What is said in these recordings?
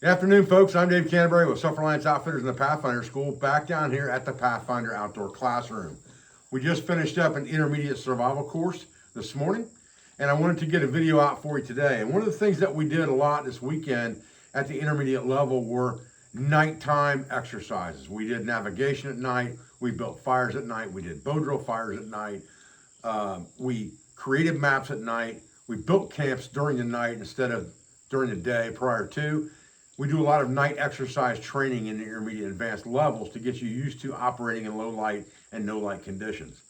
Good afternoon, folks. I'm Dave Canterbury with Self-Reliance Outfitters in the Pathfinder School, back down here at the Pathfinder Outdoor Classroom. We just finished up an intermediate survival course this morning, and I wanted to get a video out for you today. And one of the things that we did a lot this weekend at the intermediate level were nighttime exercises. We did navigation at night, we built fires at night, we did bow drill fires at night, we created maps at night, we built camps during the night instead of during the day prior to. We do a lot of night exercise training in the intermediate and advanced levels to get you used to operating in low light and no light conditions.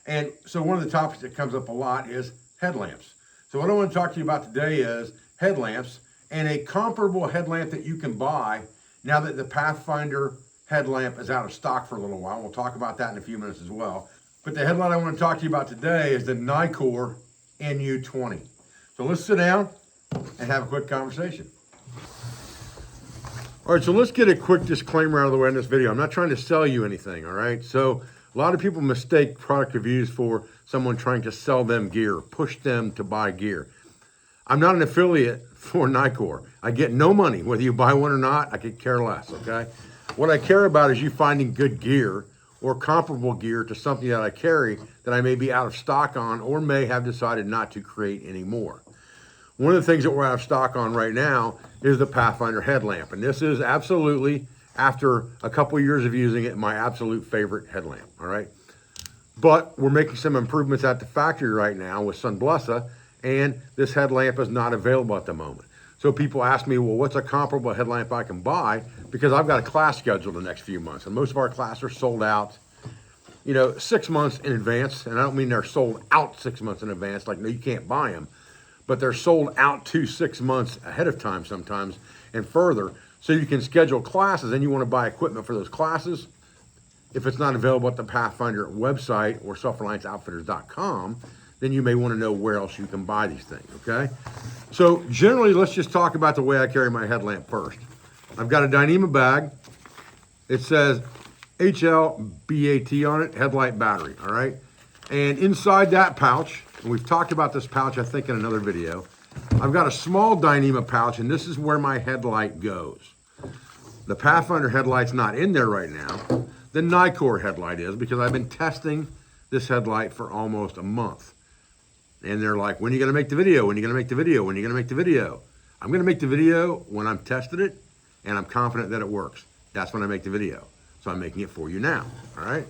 And so one of the topics that comes up a lot is headlamps. So what I want to talk to you about today is headlamps and a comparable headlamp that you can buy now that the Pathfinder headlamp is out of stock for a little while. We'll talk about that in a few minutes as well. But the headlight I want to talk to you about today is the NITECORE NU20. So let's sit down and have a quick conversation. All right, so let's get a quick disclaimer out of the way in this video. I'm not trying to sell you anything, all right? So a lot of people mistake product reviews for someone trying to sell them gear, push them to buy gear. I'm not an affiliate for NITECORE. I get no money, whether you buy one or not, I could care less, okay? What I care about is you finding good gear or comparable gear to something that I carry that I may be out of stock on or may have decided not to create anymore. One of the things that we're out of stock on right now is the Pathfinder headlamp. And this is absolutely, after a couple of years of using it, my absolute favorite headlamp, all right? But we're making some improvements at the factory right now with Sunblessa, and this headlamp is not available at the moment. So people ask me, well, what's a comparable headlamp I can buy? Because I've got a class scheduled the next few months, and most of our classes are sold out, 6 months in advance. And I don't mean they're sold out 6 months in advance, like, no, you can't buy them. But they're sold out to 6 months ahead of time sometimes and further. So you can schedule classes and you want to buy equipment for those classes. If it's not available at the Pathfinder website or selfrelianceoutfitters.com, then you may want to know where else you can buy these things, okay? So generally, let's just talk about the way I carry my headlamp first. I've got a Dyneema bag. It says HLBAT on it, headlight battery, all right? And inside that pouch, and we've talked about this pouch, I think, in another video, I've got a small Dyneema pouch, and this is where my headlight goes. The Pathfinder headlight's not in there right now. The NITECORE headlight is, because I've been testing this headlight for almost a month. And they're like, when are you gonna make the video? When are you gonna make the video? When are you gonna make the video? I'm gonna make the video when I'm tested it, and I'm confident that it works. That's when I make the video. So I'm making it for you now, all right?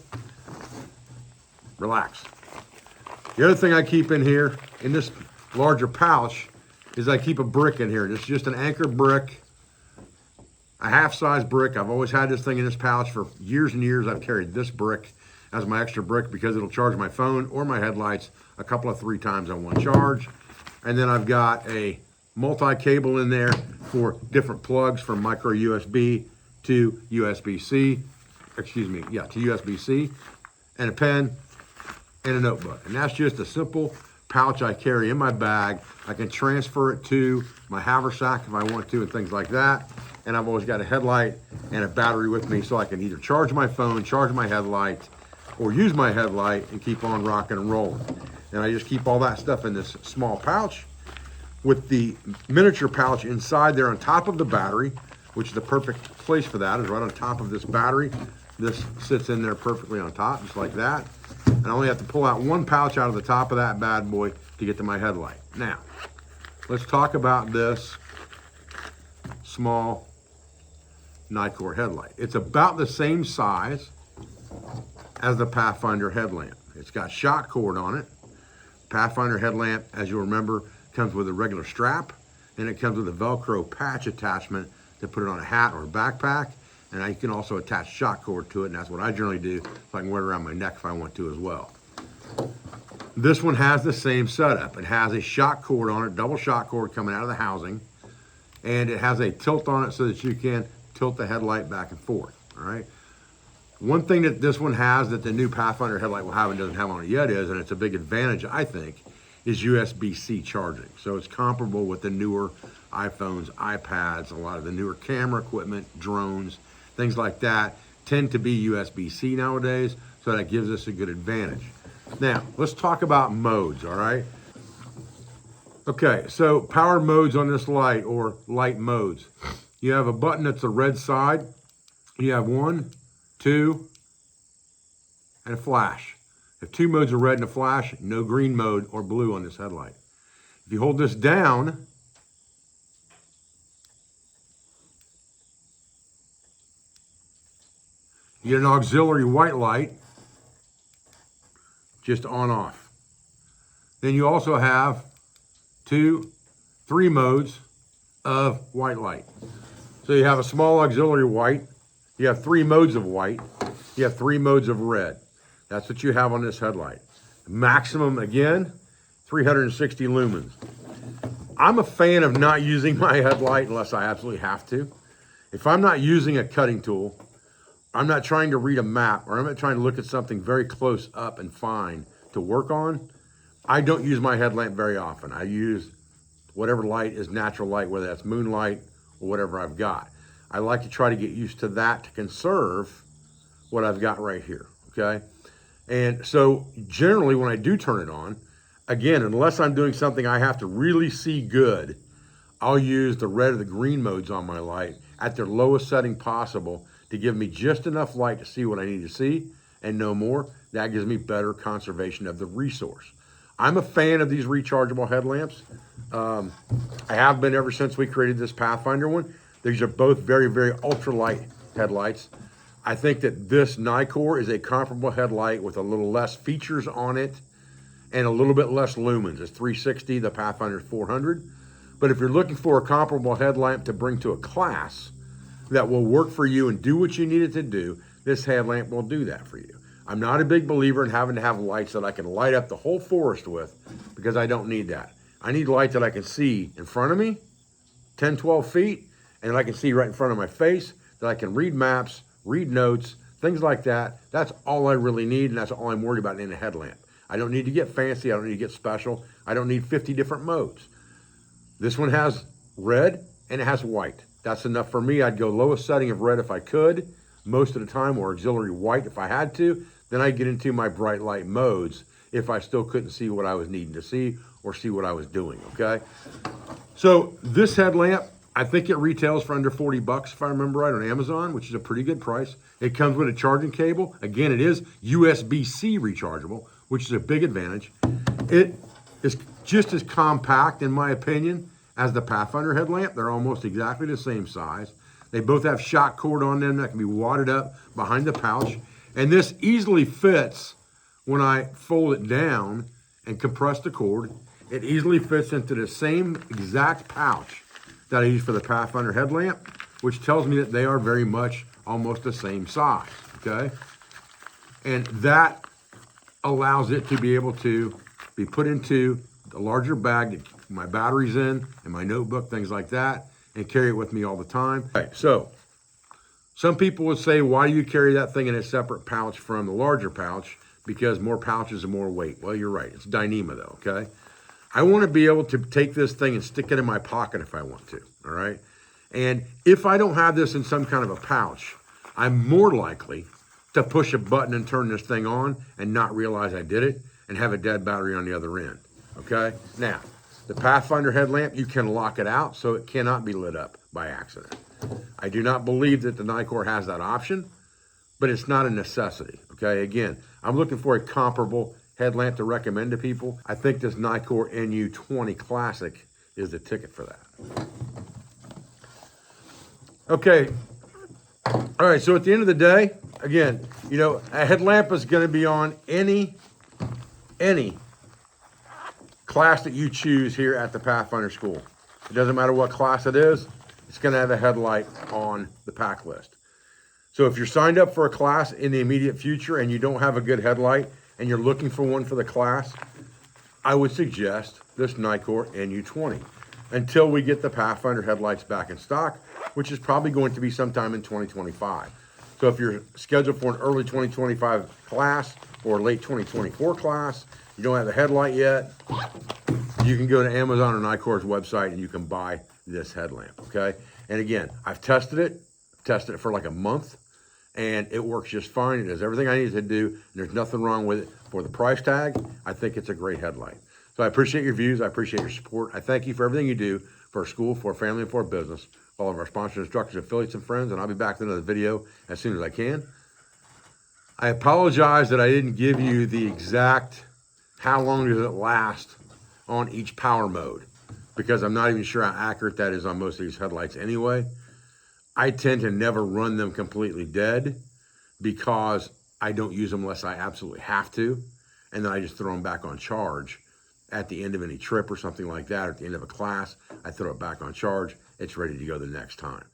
Relax. The other thing I keep in here, in this larger pouch, is I keep a brick in here. This is just an Anker brick, a half-size brick. I've always had this thing in this pouch for years and years. I've carried this brick as my extra brick because it'll charge my phone or my headlights a couple of 3 times on one charge. And then I've got a multi-cable in there for different plugs from micro USB to USB-C, to USB-C, and a pen, and a notebook. And that's just a simple pouch I carry in my bag. I can transfer it to my haversack if I want to and things like that. And I've always got a headlight and a battery with me so I can either charge my phone, charge my headlight, or use my headlight and keep on rocking and rolling. And I just keep all that stuff in this small pouch with the miniature pouch inside there on top of the battery, which is the perfect place for that, is right on top of this battery. This sits in there perfectly on top, just like that. And I only have to pull out one pouch out of the top of that bad boy to get to my headlight. Now, let's talk about this small NITECORE headlight. It's about the same size as the Pathfinder headlamp. It's got shock cord on it. Pathfinder headlamp, as you'll remember, comes with a regular strap, and it comes with a Velcro patch attachment to put it on a hat or a backpack. And you can also attach shock cord to it, and that's what I generally do, so I can wear it around my neck if I want to as well. This one has the same setup. It has a shock cord on it, double shock cord coming out of the housing, and it has a tilt on it so that you can tilt the headlight back and forth, all right? One thing that this one has that the new Pathfinder headlight will have and doesn't have on it yet is, and it's a big advantage, I think, is USB-C charging. So it's comparable with the newer iPhones, iPads, a lot of the newer camera equipment, drones, things like that tend to be USB-C nowadays, so that gives us a good advantage. Now, let's talk about modes, all right? Okay, so power modes on this light, or light modes. You have a button that's the red side. You have 1, 2, and a flash. You have 2 modes of red and a flash, no green mode or blue on this headlight. If you hold this down, you get an auxiliary white light, just on off. Then you also have 2, 3 modes of white light. So you have a small auxiliary white, you have 3 modes of white, you have 3 modes of red. That's what you have on this headlight. Maximum, again, 360 lumens. I'm a fan of not using my headlight unless I absolutely have to. If I'm not using a cutting tool, I'm not trying to read a map, or I'm not trying to look at something very close up and fine to work on, I don't use my headlamp very often. I use whatever light is natural light, whether that's moonlight or whatever I've got. I like to try to get used to that to conserve what I've got right here, okay? And so generally when I do turn it on, again, unless I'm doing something I have to really see good, I'll use the red or the green modes on my light at their lowest setting possible to give me just enough light to see what I need to see and no more. That gives me better conservation of the resource. I'm a fan of these rechargeable headlamps. I have been ever since we created this Pathfinder one. These are both very, very ultralight headlights. I think that this NITECORE is a comparable headlight with a little less features on it and a little bit less lumens. It's 360, the Pathfinder 400. But if you're looking for a comparable headlamp to bring to a class that will work for you and do what you need it to do, this headlamp will do that for you. I'm not a big believer in having to have lights that I can light up the whole forest with, because I don't need that. I need light that I can see in front of me, 10, 12 feet, and I can see right in front of my face, that I can read maps, read notes, things like that. That's all I really need, and that's all I'm worried about in a headlamp. I don't need to get fancy, I don't need to get special, I don't need 50 different modes. This one has red and it has white. That's enough for me. I'd go lowest setting of red if I could, most of the time, or auxiliary white if I had to. Then I'd get into my bright light modes if I still couldn't see what I was needing to see or see what I was doing, okay? So this headlamp, I think it retails for under 40 bucks if I remember right on Amazon, which is a pretty good price. It comes with a charging cable. Again, it is USB-C rechargeable, which is a big advantage. It is just as compact, in my opinion, as the Pathfinder headlamp. They're almost exactly the same size. They both have shock cord on them that can be wadded up behind the pouch. And this easily fits when I fold it down and compress the cord. It easily fits into the same exact pouch that I use for the Pathfinder headlamp, which tells me that they are very much almost the same size, okay? And that allows it to be able to be put into a larger bag to keep my batteries in and my notebook, things like that, and carry it with me all the time. Okay, so some people would say, why do you carry that thing in a separate pouch from the larger pouch? Because more pouches and more weight. Well, you're right. It's Dyneema though, okay? I want to be able to take this thing and stick it in my pocket if I want to, all right? And if I don't have this in some kind of a pouch, I'm more likely to push a button and turn this thing on and not realize I did it and have a dead battery on the other end, okay? Now, the Pathfinder headlamp, you can lock it out so it cannot be lit up by accident. I do not believe that the NITECORE has that option, but it's not a necessity, okay? Again, I'm looking for a comparable headlamp to recommend to people. I think this NITECORE NU20 Classic is the ticket for that. Okay, all right, so at the end of the day, again, you know, a headlamp is gonna be on any class that you choose here at the Pathfinder School. It doesn't matter what class it is, it's gonna have a headlight on the pack list. So if you're signed up for a class in the immediate future and you don't have a good headlight and you're looking for one for the class, I would suggest this NITECORE NU20 until we get the Pathfinder headlights back in stock, which is probably going to be sometime in 2025. So if you're scheduled for an early 2025 class or a late 2024 class, you don't have a headlight yet, you can go to Amazon or NITECORE's website and you can buy this headlamp, okay? And again, I've tested it for like a month, and it works just fine. It does everything I need it to do, and there's nothing wrong with it. For the price tag, I think it's a great headlight. So I appreciate your views. I appreciate your support. I thank you for everything you do for our school, for our family, and for our business. all of our sponsors, instructors, affiliates, and friends, and I'll be back with another video as soon as I can. I apologize that I didn't give you the exact how long does it last on each power mode, because I'm not even sure how accurate that is on most of these headlights anyway. I tend to never run them completely dead because I don't use them unless I absolutely have to, and then I just throw them back on charge at the end of any trip or something like that, or at the end of a class. I throw it back on charge. It's ready to go the next time.